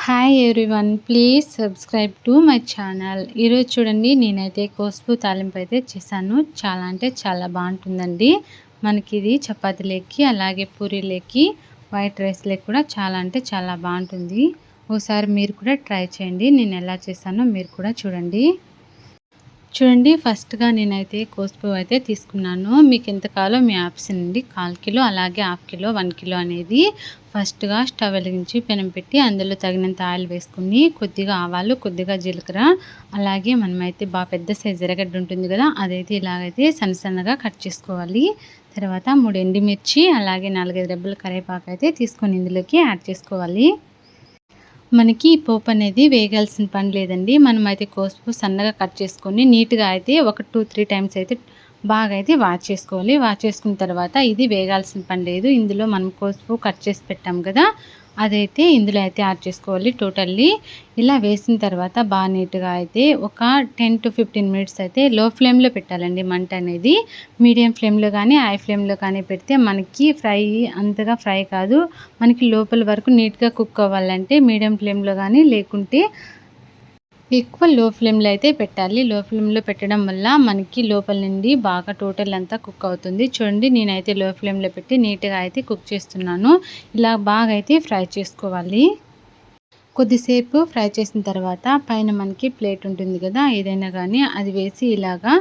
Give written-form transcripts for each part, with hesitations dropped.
Hi everyone, please subscribe to my channel. ఈరోజు చూడండి, నేనైతే కోసుపు తాలింపు అయితే చేశాను. చాలా అంటే చాలా బాగుంటుందండి. మనకి ఇది చపాతీలోకి, అలాగే పూరీలోకి, వైట్ రైస్లోకి కూడా చాలా అంటే చాలా బాగుంటుంది. ఒకసారి మీరు కూడా ట్రై చేయండి. నేను ఎలా చేశానో మీరు కూడా చూడండి. ఫస్ట్గా నేనైతే కోసుపు అయితే తీసుకున్నాను. మీకు ఎంత కావాలో మీ ఆప్షన్ అండి. 1/4 కిలో, అలాగే 1/2 కిలో, 1 కిలో అనేది ఫస్ట్గా స్టవ్ వెలిగించి పెనం పెట్టి అందులో తగినంత ఆయిల్ వేసుకుని, కొద్దిగా ఆవాలు, కొద్దిగా జీలకర్ర, అలాగే మనమైతే బాగా పెద్ద సైజు ఎర్రగడ్డ ఉంటుంది కదా, అదైతే ఇలాగైతే సన్నగా కట్ చేసుకోవాలి. తర్వాత 3 ఎండుమిర్చి, అలాగే 4-5 రెబ్బల కరివేపాకు అయితే తీసుకొని ఇందులోకి యాడ్ చేసుకోవాలి. మనకి పోపు అనేది వేగాల్సిన పని లేదండి. మనమైతే కోసుపు సన్నగా కట్ చేసుకొని నీట్గా అయితే ఒక 2-3 టైమ్స్ అయితే బాగా అయితే వాష్ చేసుకోవాలి. వాష్ చేసుకున్న తర్వాత ఇది వేగాల్సిన పని లేదు. ఇందులో మనం కోసుపు కట్ చేసి పెట్టాం కదా, అదైతే ఇందులో అయితే యాడ్ చేసుకోవాలి. టోటల్లీ ఇలా వేసిన తర్వాత బాగా నీట్గా అయితే ఒక 10-15 మినిట్స్ అయితే లో ఫ్లేమ్లో పెట్టాలండి. మంట అనేది మీడియం ఫ్లేమ్లో కానీ హై ఫ్లేమ్లో కానీ పెడితే మనకి అంతగా ఫ్రై కాదు. మనకి లోపల వరకు నీట్గా కుక్ అవ్వాలంటే మీడియం ఫ్లేమ్లో కానీ, లేకుంటే ఎక్కువ లో ఫ్లేమ్లో అయితే పెట్టాలి. లో ఫ్లేమ్లో పెట్టడం వల్ల మనకి లోపల నుండి బాగా టోటల్ అంతా కుక్ అవుతుంది. చూడండి, నేనైతే లో ఫ్లేమ్లో పెట్టి నీట్గా అయితే కుక్ చేస్తున్నాను. ఇలా బాగా అయితే ఫ్రై చేసుకోవాలి. కొద్దిసేపు ఫ్రై చేసిన తర్వాత పైన మనకి ప్లేట్ ఉంటుంది కదా, ఏదైనా కానీ అది వేసి ఇలాగా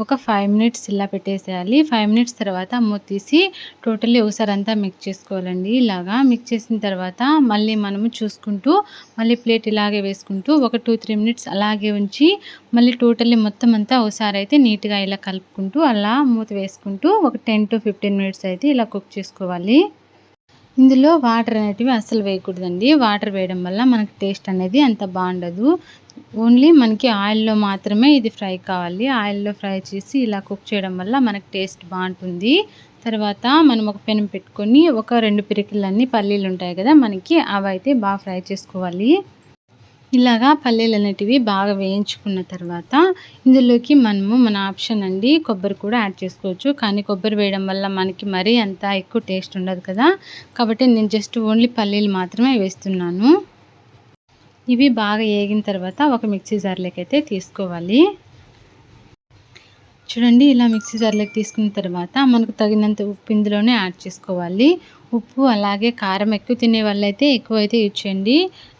ఒక 5 మినిట్స్ ఇలా పెట్టేసేయాలి. 5 మినిట్స్ తర్వాత మూత తీసి టోటల్లీ ఒకసారి అంతా మిక్స్ చేసుకోవాలండి. ఇలాగా మిక్స్ చేసిన తర్వాత మళ్ళీ మనము చూసుకుంటూ మళ్ళీ ప్లేట్ ఇలాగే వేసుకుంటూ ఒక 2-3 మినిట్స్ అలాగే ఉంచి మళ్ళీ టోటల్లీ మొత్తం అంతా ఒకసారి అయితే నీట్గా ఇలా కలుపుకుంటూ అలా మూత వేసుకుంటూ ఒక 10-15 మినిట్స్ అయితే ఇలా కుక్ చేసుకోవాలి. ఇందులో వాటర్ అనేటివి అస్సలు వేయకూడదండి. వాటర్ వేయడం వల్ల మనకి టేస్ట్ అనేది అంత బాగుండదు. ఓన్లీ మనకి ఆయిల్లో మాత్రమే ఇది ఫ్రై కావాలి. ఆయిల్లో ఫ్రై చేసి ఇలా కుక్ చేయడం వల్ల మనకి టేస్ట్ బాగుంటుంది. తర్వాత మనం ఒక పెనం పెట్టుకొని ఒక 2 పిరికిళ్ళన్నీ పల్లీలు ఉంటాయి కదా మనకి, అవి అయితే బాగా ఫ్రై చేసుకోవాలి. ఇలాగా పల్లీలు అనేటివి బాగా వేయించుకున్న తర్వాత ఇందులోకి మనము మన ఆప్షన్ అండి, కొబ్బరి కూడా యాడ్ చేసుకోవచ్చు. కానీ కొబ్బరి వేయడం వల్ల మనకి మరీ అంత ఎక్కువ టేస్ట్ ఉండదు కదా, కాబట్టి నేను జస్ట్ ఓన్లీ పల్లీలు మాత్రమే వేస్తున్నాను. ఇవి బాగా వేగిన తర్వాత ఒక మిక్సీ జార్లోకి అయితే తీసుకోవాలి. చూడండి, ఇలా మిక్సీ జార్లోకి తీసుకున్న తర్వాత మనకు తగినంత ఉప్పు ఇందులోనే యాడ్ చేసుకోవాలి. ఉప్పు అలాగే కారం ఎక్కువ తినే వాళ్ళైతే ఎక్కువ అయితే యూజ్ చేయండి.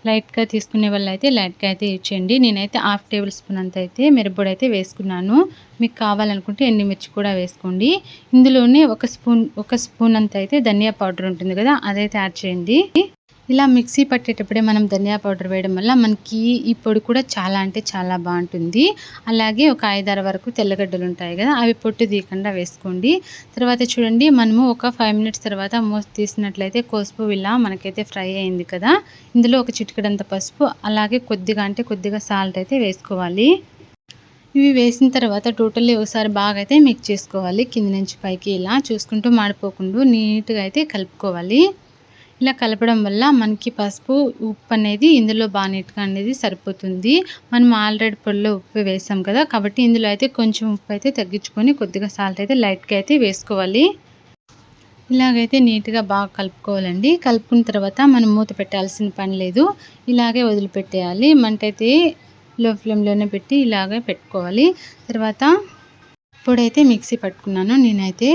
లైట్గా తీసుకునే వాళ్ళైతే లైట్గా అయితే యూజ్ చేయండి. నేనైతే 1/2 టేబుల్ స్పూన్ అంత అయితే మిరప్పొడి అయితే వేసుకున్నాను. మీకు కావాలనుకుంటే ఎండుమిర్చి కూడా వేసుకోండి. ఇందులోనే ఒక స్పూన్ అంత అయితే ధనియా పౌడర్ ఉంటుంది కదా, అదైతే యాడ్ చేయండి. ఇలా మిక్సీ పట్టేటప్పుడే మనం ధనియా పౌడర్ వేయడం వల్ల మనకి ఈ పొడి కూడా చాలా అంటే చాలా బాగుంటుంది. అలాగే ఒక 5-6 వరకు తెల్లగడ్డలు ఉంటాయి కదా, అవి పొట్టు తీయకుండా వేసుకోండి. తర్వాత చూడండి, మనము ఒక 5 మినిట్స్ తర్వాత మూత తీసినట్లయితే కోసుపు ఇలా మనకైతే ఫ్రై అయింది కదా. ఇందులో ఒక చిటికెడంత పసుపు, అలాగే కొద్దిగా సాల్ట్ అయితే వేసుకోవాలి. ఇవి వేసిన తర్వాత టోటల్లీ ఒకసారి బాగా అయితే మిక్స్ చేసుకోవాలి. కింద నుంచి పైకి ఇలా చూసుకుంటూ మాడిపోకుండా నీట్గా అయితే కలుపుకోవాలి. ఇలా కలపడం వల్ల మనకి పసుపు, ఉప్పు అనేది ఇందులో బాగా నీట్గా అనేది సరిపోతుంది. మనం ఆల్రెడీ పొడిలో ఉప్పు వేసాం కదా, కాబట్టి ఇందులో అయితే కొంచెం ఉప్పు అయితే తగ్గించుకొని కొద్దిగా సాల్ట్ అయితే లైట్గా అయితే వేసుకోవాలి. ఇలాగైతే నీట్గా బాగా కలుపుకోవాలండి. కలుపుకున్న తర్వాత మనం మూత పెట్టాల్సిన పని లేదు. ఇలాగే వదిలిపెట్టేయాలి. మంట అయితే లో ఫ్లేమ్లోనే పెట్టి ఇలాగే పెట్టుకోవాలి. తర్వాత పొడైతే మిక్సీ పట్టుకున్నాను నేనైతే.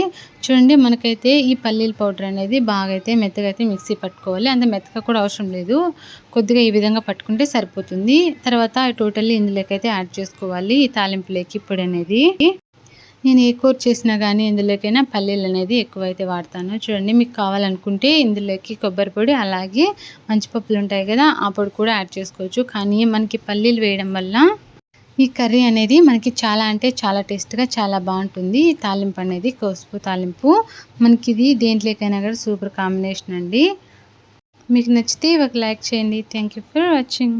చూడండి, మనకైతే ఈ పల్లీల పౌడర్ అనేది బాగా అయితే మెత్తగా అయితే మిక్సీ పట్టుకోవాలి. అంత మెత్తగా కూడా అవసరం లేదు, కొద్దిగా ఈ విధంగా పట్టుకుంటే సరిపోతుంది. తర్వాత టోటల్లీ ఇందులోకి అయితే యాడ్ చేసుకోవాలి. ఈ తాలింపులోకి పొడి అనేది నేను ఏ కూర చేసినా కానీ ఇందులోకైనా పల్లీలు అనేది ఎక్కువైతే వాడతాను. చూడండి, మీకు కావాలనుకుంటే ఇందులోకి కొబ్బరి పొడి, అలాగే మంచిపప్పులు ఉంటాయి కదా, ఆ పొడి కూడా యాడ్ చేసుకోవచ్చు. కానీ మనకి పల్లీలు వేయడం వల్ల ఈ కర్రీ అనేది మనకి చాలా అంటే చాలా టేస్ట్గా చాలా బాగుంటుంది. ఈ తాలింపు అనేది కోసుపు తాలింపు మనకి ఇది దేంట్లోకైనా కూడా సూపర్ కాంబినేషన్ అండి. మీకు నచ్చితే ఒక లైక్ చేయండి. Thank you for watching.